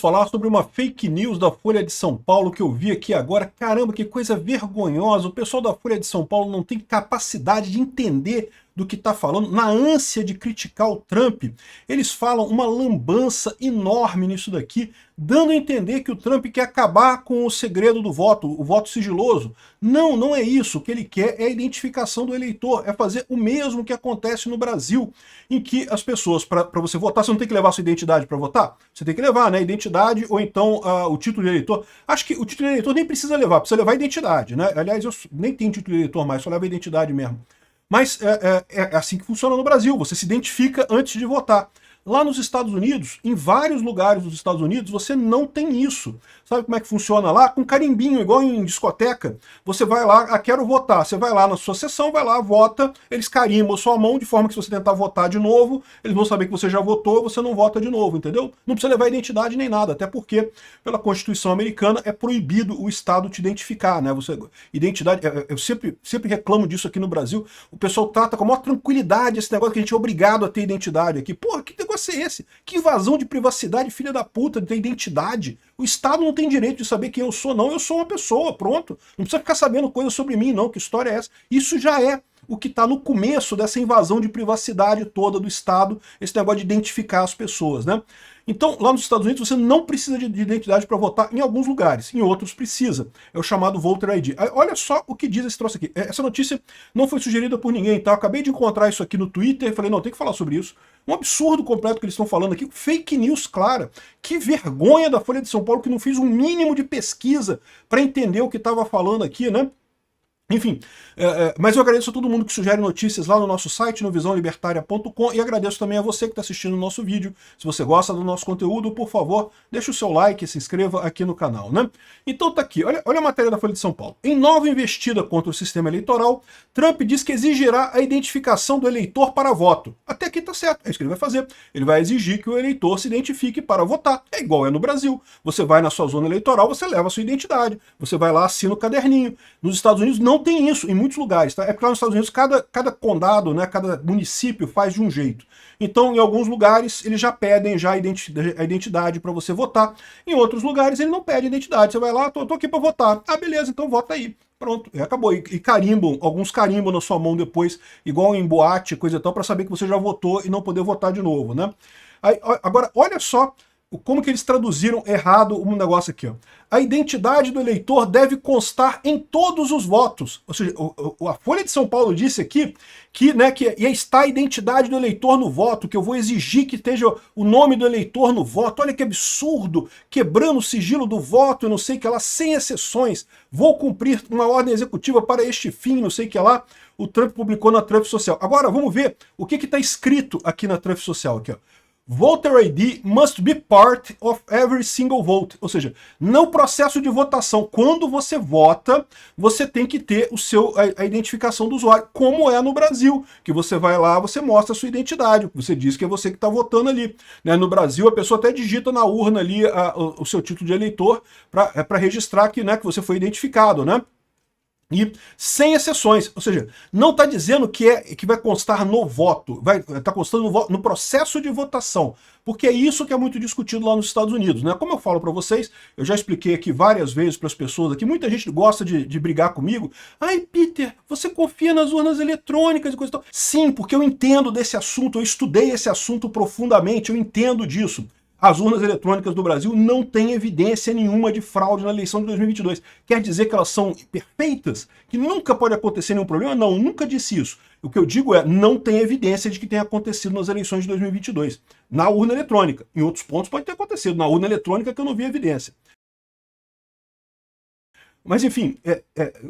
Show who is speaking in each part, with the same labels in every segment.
Speaker 1: falar sobre uma fake news da Folha de São Paulo que eu vi aqui agora. Caramba, que coisa vergonhosa. O pessoal da Folha de São Paulo não tem capacidade de entender do que está falando. Na ânsia de criticar o Trump, eles falam uma lambança enorme nisso daqui, dando a entender que o Trump quer acabar com o segredo do voto, o voto sigiloso. Não, não é isso. O que ele quer é a identificação do eleitor, é fazer o mesmo que acontece no Brasil, em que as pessoas, para você votar, você não tem que levar sua identidade para votar? Você tem que levar, né? Identidade ou então o título de eleitor. Acho que o título de eleitor nem precisa levar a identidade, né? Aliás, eu nem tenho título de eleitor mais, só levo a identidade mesmo. Mas é assim que funciona no Brasil, você se identifica antes de votar. Lá nos Estados Unidos, em vários lugares dos Estados Unidos, você não tem isso. Sabe como é que funciona lá? Com carimbinho, igual em discoteca. Você vai lá, quero votar. Você vai lá na sua sessão, vai lá, vota, eles carimbam a sua mão, de forma que se você tentar votar de novo, eles vão saber que você já votou e você não vota de novo, entendeu? Não precisa levar identidade nem nada, até porque, pela Constituição americana, é proibido o Estado te identificar, né? Identidade, eu sempre reclamo disso aqui no Brasil, o pessoal trata com a maior tranquilidade esse negócio que a gente é obrigado a ter identidade aqui. Porra, que negócio é esse? Que invasão de privacidade, filha da puta, de ter identidade. O Estado não tem direito de saber quem eu sou, não. Eu sou uma pessoa, pronto. Não precisa ficar sabendo coisa sobre mim, não. Que história é essa? Isso já é o que está no começo dessa invasão de privacidade toda do Estado, esse negócio de identificar as pessoas, né? Então, lá nos Estados Unidos, você não precisa de identidade para votar em alguns lugares, em outros precisa. É o chamado Voter ID. Olha só o que diz esse troço aqui. Essa notícia não foi sugerida por ninguém, tá? Eu acabei de encontrar isso aqui no Twitter e falei, não, tem que falar sobre isso. Um absurdo completo que eles estão falando aqui, fake news clara. Que vergonha da Folha de São Paulo que não fez um mínimo de pesquisa para entender o que estava falando aqui, né? Enfim, mas eu agradeço a todo mundo que sugere notícias lá no nosso site, no visãolibertaria.com, e agradeço também a você que está assistindo o nosso vídeo. Se você gosta do nosso conteúdo, por favor, deixe o seu like e se inscreva aqui no canal, né? Então tá aqui, olha a matéria da Folha de São Paulo. Em nova investida contra o sistema eleitoral, Trump diz que exigirá a identificação do eleitor para voto. Até aqui tá certo, é isso que ele vai fazer. Ele vai exigir que o eleitor se identifique para votar. É igual é no Brasil. Você vai na sua zona eleitoral, você leva a sua identidade. Você vai lá, assina o caderninho. Nos Estados Unidos não tem isso em muitos lugares, tá? É porque lá nos Estados Unidos cada condado, né, cada município faz de um jeito. Então, em alguns lugares, eles já pedem já a identidade para você votar. Em outros lugares, ele não pede identidade. Você vai lá, tô aqui para votar. Ah, beleza, então vota aí. Pronto, e acabou. E carimbam, alguns carimbam na sua mão depois, igual em boate, coisa e tal, para saber que você já votou e não poder votar de novo, né? Aí, agora, olha só como que eles traduziram errado um negócio aqui, ó. A identidade do eleitor deve constar em todos os votos. Ou seja, a Folha de São Paulo disse aqui que está a identidade do eleitor no voto, que eu vou exigir que esteja o nome do eleitor no voto. Olha que absurdo, quebrando o sigilo do voto, eu não sei o que lá, sem exceções. Vou cumprir uma ordem executiva para este fim, não sei o que lá. O Trump publicou na Trump Social. Agora, vamos ver o que está escrito aqui na Trump Social. Aqui, ó. Voter ID must be part of every single vote. Ou seja, no processo de votação, quando você vota, você tem que ter a identificação do usuário, como é no Brasil, que você vai lá, você mostra a sua identidade, você diz que é você que está votando ali. Né? No Brasil, a pessoa até digita na urna ali o seu título de eleitor para registrar que você foi identificado, né? E sem exceções, ou seja, não está dizendo que vai constar no voto, está constando no processo de votação, porque é isso que é muito discutido lá nos Estados Unidos, né? Como eu falo para vocês, eu já expliquei aqui várias vezes para as pessoas aqui, muita gente gosta de brigar comigo. Ai, Peter, você confia nas urnas eletrônicas e coisa e tal. Sim, porque eu entendo desse assunto, eu estudei esse assunto profundamente, eu entendo disso. As urnas eletrônicas do Brasil não têm evidência nenhuma de fraude na eleição de 2022. Quer dizer que elas são perfeitas? Que nunca pode acontecer nenhum problema? Não, nunca disse isso. O que eu digo é, não tem evidência de que tenha acontecido nas eleições de 2022. Na urna eletrônica. Em outros pontos pode ter acontecido. Na urna eletrônica que eu não vi evidência. Mas, enfim,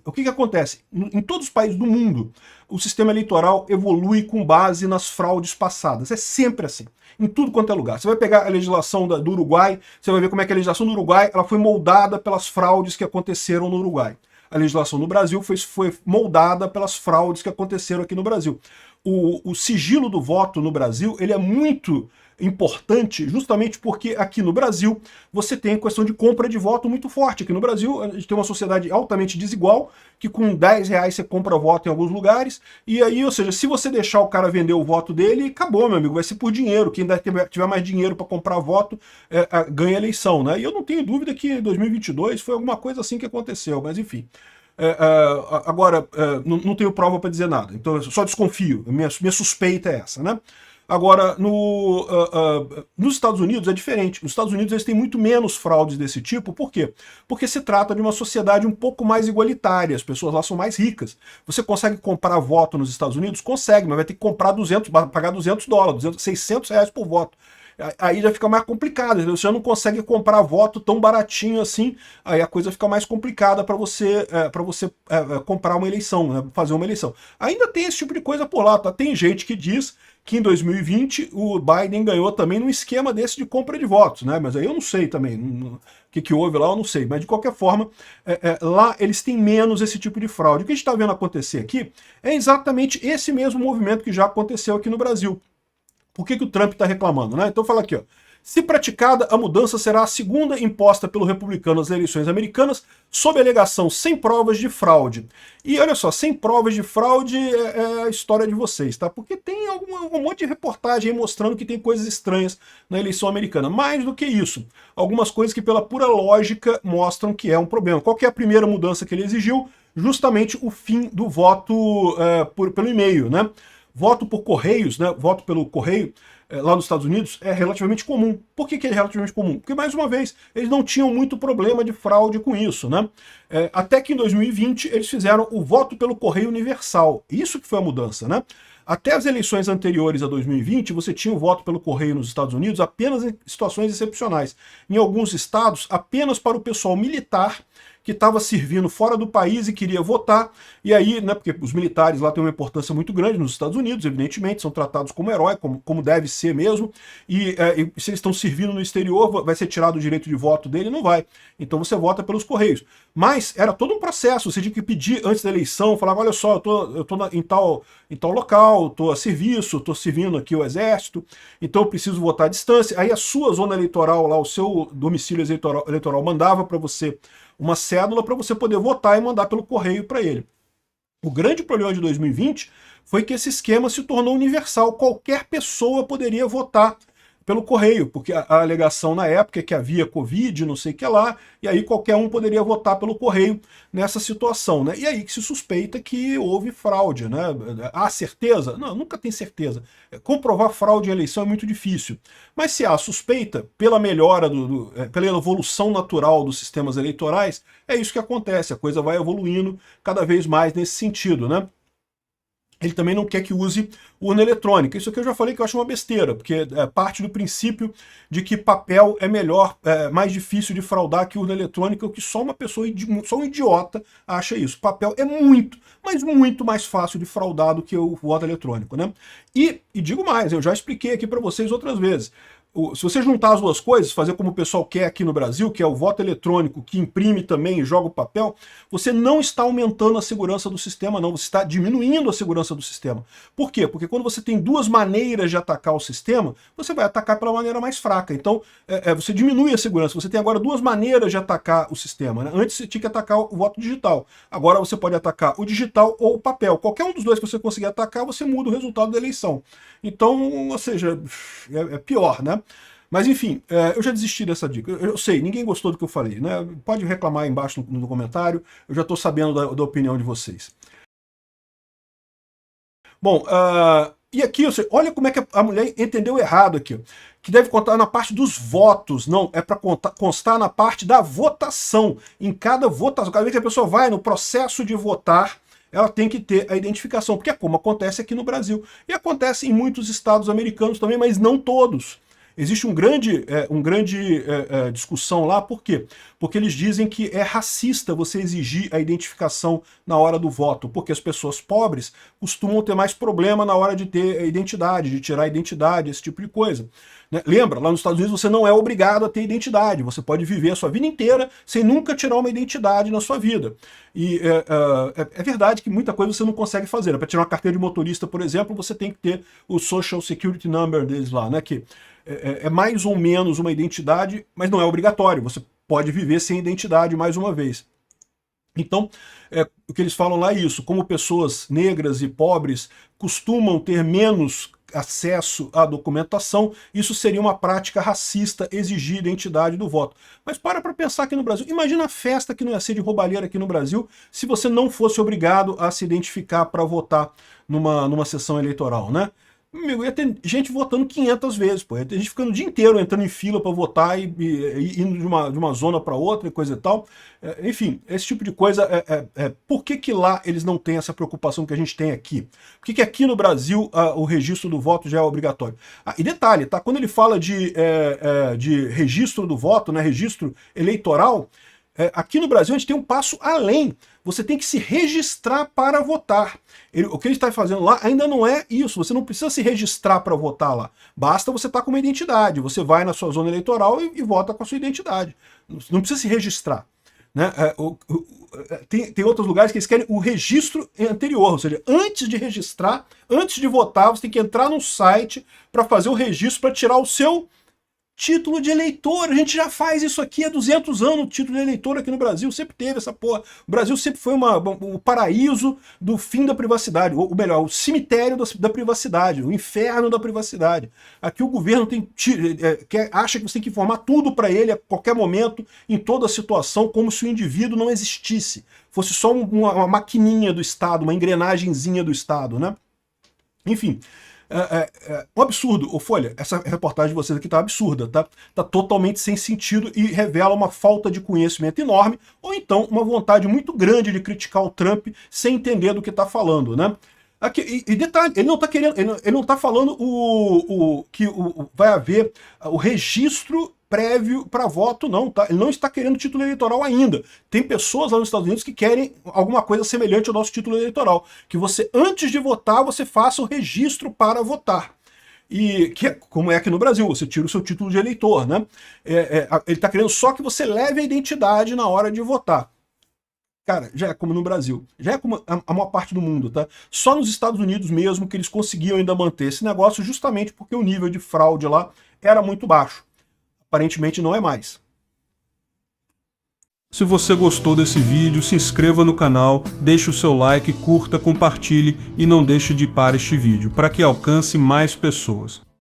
Speaker 1: o que acontece? Em todos os países do mundo, o sistema eleitoral evolui com base nas fraudes passadas. É sempre assim, em tudo quanto é lugar. Você vai pegar a legislação do Uruguai, você vai ver como é que a legislação do Uruguai ela foi moldada pelas fraudes que aconteceram no Uruguai. A legislação no Brasil foi moldada pelas fraudes que aconteceram aqui no Brasil. O sigilo do voto no Brasil ele é muito importante justamente porque aqui no Brasil você tem a questão de compra de voto muito forte. Aqui no Brasil a gente tem uma sociedade altamente desigual, que com R$10 você compra voto em alguns lugares, e aí, ou seja, se você deixar o cara vender o voto dele, acabou, meu amigo, vai ser por dinheiro. Quem tiver mais dinheiro para comprar voto ganha a eleição, né? E eu não tenho dúvida que em 2022 foi alguma coisa assim que aconteceu, mas enfim. Agora, não tenho prova para dizer nada, então eu só desconfio, minha suspeita é essa, né? Agora, nos Estados Unidos é diferente. Nos Estados Unidos eles têm muito menos fraudes desse tipo. Por quê? Porque se trata de uma sociedade um pouco mais igualitária. As pessoas lá são mais ricas. Você consegue comprar voto nos Estados Unidos? Consegue, mas vai ter que comprar pagar $200, R$600 por voto. Aí já fica mais complicado, entendeu? Você não consegue comprar voto tão baratinho assim, aí a coisa fica mais complicada para você, comprar uma eleição, né? Fazer uma eleição. Ainda tem esse tipo de coisa por lá, tá? Tem gente que diz que em 2020 o Biden ganhou também num esquema desse de compra de votos, né? Mas aí eu não sei também, o que houve lá eu não sei, mas de qualquer forma, lá eles têm menos esse tipo de fraude. O que a gente está vendo acontecer aqui é exatamente esse mesmo movimento que já aconteceu aqui no Brasil. Por que o Trump está reclamando, né? Então fala aqui, ó. Se praticada, a mudança será a segunda imposta pelo republicano nas eleições americanas, sob alegação sem provas de fraude. E olha só, sem provas de fraude é a história de vocês, tá? Porque tem um monte de reportagem aí mostrando que tem coisas estranhas na eleição americana. Mais do que isso, algumas coisas que pela pura lógica mostram que é um problema. Qual que é a primeira mudança que ele exigiu? Justamente o fim do voto pelo e-mail, né? Voto por correios, né? Voto pelo correio, lá nos Estados Unidos, é relativamente comum. Por que é relativamente comum? Porque, mais uma vez, eles não tinham muito problema de fraude com isso, né? Até que em 2020 eles fizeram o voto pelo correio universal. Isso que foi a mudança, né? Até as eleições anteriores a 2020, você tinha o voto pelo correio nos Estados Unidos apenas em situações excepcionais. Em alguns estados, apenas para o pessoal militar que estava servindo fora do país e queria votar, e aí, né, porque os militares lá têm uma importância muito grande nos Estados Unidos, evidentemente, são tratados como herói, como deve ser mesmo, e se eles estão servindo no exterior, vai ser tirado o direito de voto dele? Não vai. Então você vota pelos correios. Mas era todo um processo, você tinha que pedir antes da eleição, falar, olha só, eu tô em tal local, estou a serviço, estou servindo aqui o exército, então eu preciso votar à distância. Aí a sua zona eleitoral, lá, o seu domicílio eleitoral mandava para você uma cédula para você poder votar e mandar pelo correio para ele. O grande problema de 2020 foi que esse esquema se tornou universal. Qualquer pessoa poderia votar pelo correio, porque a alegação na época é que havia Covid, não sei o que lá, e aí qualquer um poderia votar pelo correio nessa situação, né? E aí que se suspeita que houve fraude, né? Há certeza? Não, nunca tem certeza. Comprovar fraude em eleição é muito difícil. Mas se há suspeita, pela melhora, pela evolução natural dos sistemas eleitorais, é isso que acontece, a coisa vai evoluindo cada vez mais nesse sentido, né? Ele também não quer que use urna eletrônica. Isso aqui eu já falei que eu acho uma besteira, porque parte do princípio de que papel é melhor, mais difícil de fraudar que urna eletrônica, o que só uma pessoa, só um idiota acha isso. Papel é muito, mas muito mais fácil de fraudar do que o voto eletrônico, né? E digo mais, eu já expliquei aqui para vocês outras vezes. Se você juntar as duas coisas, fazer como o pessoal quer aqui no Brasil, que é o voto eletrônico, que imprime também e joga o papel, você não está aumentando a segurança do sistema, não. Você está diminuindo a segurança do sistema. Por quê? Porque quando você tem duas maneiras de atacar o sistema, você vai atacar pela maneira mais fraca. Então, você diminui a segurança. Você tem agora duas maneiras de atacar o sistema, né? Antes você tinha que atacar o voto digital. Agora você pode atacar o digital ou o papel. Qualquer um dos dois que você conseguir atacar, você muda o resultado da eleição. Então, ou seja, é pior, né? Mas enfim, eu já desisti dessa dica. Eu sei, ninguém gostou do que eu falei, né? Pode reclamar aí embaixo no comentário, eu já estou sabendo da opinião de vocês. Bom, e aqui, olha como é que a mulher entendeu errado aqui. Que deve contar na parte dos votos, não, é para constar na parte da votação. Em cada votação, cada vez que a pessoa vai no processo de votar, ela tem que ter a identificação, porque é como acontece aqui no Brasil. E acontece em muitos estados americanos também, mas não todos. Existe um grande discussão lá, por quê? Porque eles dizem que é racista você exigir a identificação na hora do voto, porque as pessoas pobres costumam ter mais problema na hora de ter a identidade, de tirar a identidade, esse tipo de coisa. né? Lembra, lá nos Estados Unidos você não é obrigado a ter identidade, você pode viver a sua vida inteira sem nunca tirar uma identidade na sua vida. E é verdade que muita coisa você não consegue fazer. Para tirar uma carteira de motorista, por exemplo, você tem que ter o Social Security Number deles lá, né? Que é mais ou menos uma identidade, mas não é obrigatório. Você pode viver sem identidade mais uma vez. Então, o que eles falam lá é isso, como pessoas negras e pobres costumam ter menos acesso à documentação, isso seria uma prática racista exigir identidade do voto. Mas para pensar aqui no Brasil, imagina a festa que não ia ser de roubalheira aqui no Brasil se você não fosse obrigado a se identificar para votar numa sessão eleitoral, né? Amigo, ia ter gente votando 500 vezes, pô. Ia ter gente ficando o dia inteiro entrando em fila para votar e indo de uma zona para outra e coisa e tal. Enfim, esse tipo de coisa. Por que lá eles não têm essa preocupação que a gente tem aqui? Por que aqui no Brasil o registro do voto já é obrigatório? E detalhe, tá? Quando ele fala de registro do voto, né, registro eleitoral, aqui no Brasil a gente tem um passo além. Você tem que se registrar para votar. O que ele está fazendo lá ainda não é isso. Você não precisa se registrar para votar lá. Basta você estar com uma identidade. Você vai na sua zona eleitoral e vota com a sua identidade. Não precisa se registrar, né? Tem outros lugares que eles querem o registro anterior, ou seja, antes de registrar, antes de votar, você tem que entrar no site para fazer o registro, para tirar o seu título de eleitor. A gente já faz isso aqui há 200 anos, o título de eleitor aqui no Brasil, sempre teve essa porra. O Brasil sempre foi o paraíso do fim da privacidade, ou melhor, o cemitério da privacidade, o inferno da privacidade. Aqui o governo acha que você tem que informar tudo para ele a qualquer momento, em toda situação, como se o indivíduo não existisse. Fosse só uma maquininha do Estado, uma engrenagemzinha do Estado, né? Enfim, um absurdo. Ô Folha, essa reportagem de vocês aqui tá absurda, tá? Tá totalmente sem sentido e revela uma falta de conhecimento enorme, ou então uma vontade muito grande de criticar o Trump sem entender do que tá falando, né? Aqui, e detalhe, ele não tá querendo, ele não tá falando que vai haver o registro prévio para voto, não, tá? Ele não está querendo título eleitoral ainda. Tem pessoas lá nos Estados Unidos que querem alguma coisa semelhante ao nosso título eleitoral, que você, antes de votar, você faça o registro para votar. E como é aqui no Brasil, você tira o seu título de eleitor, né? Ele está querendo só que você leve a identidade na hora de votar. Cara, já é como no Brasil, já é como a maior parte do mundo, tá? Só nos Estados Unidos mesmo que eles conseguiam ainda manter esse negócio, justamente porque o nível de fraude lá era muito baixo. Aparentemente não é mais.
Speaker 2: Se você gostou desse vídeo, se inscreva no canal, deixe o seu like, curta, compartilhe e não deixe de ir para este vídeo, para que alcance mais pessoas.